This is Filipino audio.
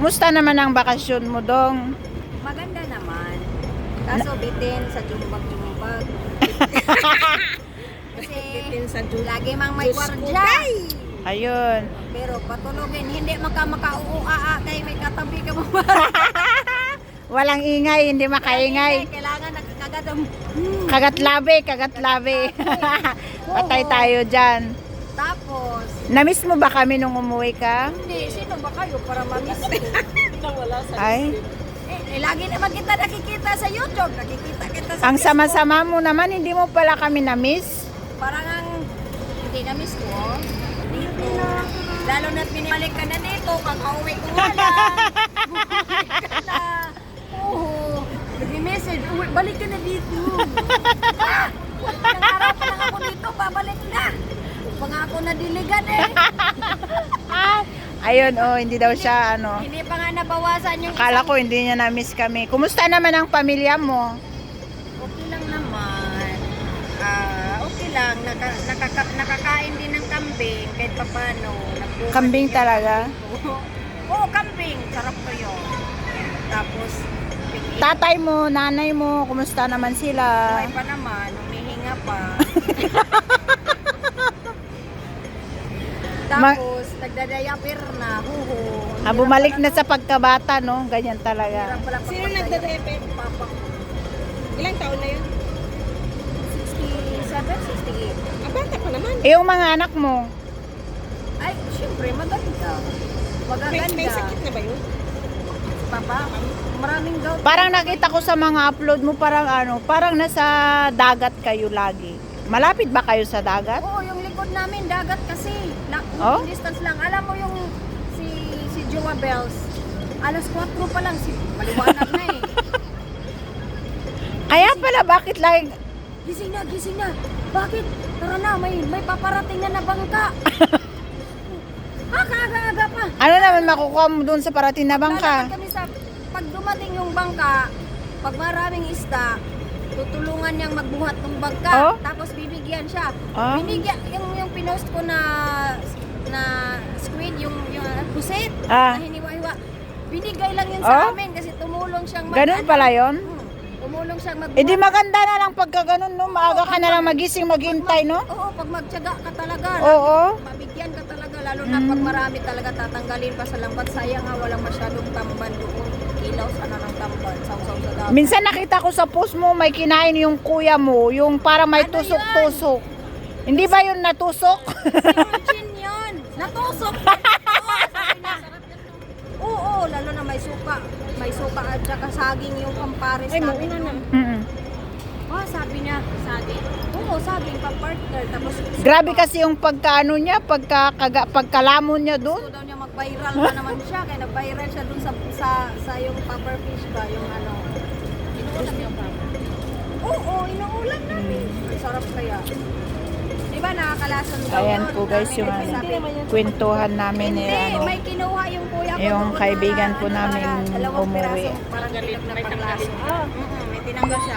Kumusta naman ang bakasyon mo, Dong? Maganda naman. Kaso bitin sa jumbag-jumbag. Kasi lagi mang may gwardya. Ayun. Pero patulogin, hindi makauuaa kay may katabi ka mo. Walang ingay, hindi makaingay. Kailangan nagkagad ang Kagatlabe. Patay tayo dyan. Tapos, Namiss mo ba kami nung umuwi ka? hindi, sino ba kayo para mamiss ko? Ay, Lagi naman kita nakikita sa YouTube, nakikita kita sa ang Facebook. sama-sama mo naman, hindi mo pala kami namiss. Parang ang hindi na-miss ko, dito. Lalo na't binibalik ka na dito, kakauwi ko wala. Bumalik ka na. Oo. Nag-message, balik ka na dito. Ilang araw pa lang ako dito, babalik na. Pangako na diligan eh. Ayun, oh, hindi daw siya, ano. Hindi pa nga nabawasan yung Akala ko hindi niya namiss kami. Kumusta naman ang pamilya mo? Okay lang naman. Okay lang. Nakakain din ng kambing kahit papano. Kambing talaga? Oo, kambing. Sarap ko yun. Tapos, Tatay mo, nanay mo, kumusta naman sila? buhay pa naman. Humihinga pa. Tapos, nagdadayapir na. Huhu. Bumalik na sa pagkabata, no? Ganyan talaga. Sino nagdadayapir? Papa ko. Ilang taon na yun? 67, 68. Bata pa naman. Yung mga anak mo, Ay, syempre, maganda. Magaganda. May sakit na ba yun? Papa, maraming gout. parang nakita ko sa mga upload mo, parang nasa dagat kayo lagi. Malapit ba kayo sa dagat? Oo, yung likod namin, dagat kasi. Oh? Distance lang. Alam mo yung si Joa Bells, alas 4 pa lang, maliwanag na eh. Kaya pala, bakit lagi... Gising na. Bakit? Tara na, may paparating na bangka. Kaaga-aga pa. Ano naman makukuha mo doon sa parating na bangka? Lalakad kami sa, pag dumating yung bangka, pag maraming isda, tutulungan niyang magbuhat ng bangka. Oh? Tapos bibigyan siya. Ah. Binigyan, yung pinost ko na squid, yung pusit, Ah. na hiniwa-hiwa. Binigay lang yun Oh? sa amin kasi tumulong siyang Ganun pala yon. Tumulong siyang magbuhat. Eh di maganda na lang pagka ganun, no? Maaga ka na lang magising, maghintay, no? Oo, pag magtiyaga ka talaga. Oo. Mabigyan ka talaga, lalo na pag marami talaga tatanggalin pa sa lambat. Sayang nga, walang masyadong tamban doon. Kilaw sana ng tamban, sausaw sa dapat. Minsan nakita ko sa post mo, may kinain yung kuya mo, yung para may Ano tusok-tusok. Hindi ba yun natusok? Virgin yun! Natusok! Oo, sabi niya. Oo, lalo na may suka. May suka at saka saging yung pampares namin. Mm-mm. Sabi niya, saging. Oo, saging, pampartner. Tapos, Grabe kasi yung pagkaano niya, pagkalamon niya doon. gusto daw niya mag-viral na naman siya. Kaya nag-viral siya dun sa yung puffer fish ba, yung ano. Inuulam yung puffer. Oo, inuulam namin. Ang sarap kaya. Diba nakakalason daw Ayan yun? po guys Dami yung nagsasabi. kwentuhan namin ni Hindi, ano. may kinuha yung kuya ko. Yung doon kaibigan na, po namin dalawang umuwi. pirasong parang galit na panglaso. May tinanggal siya.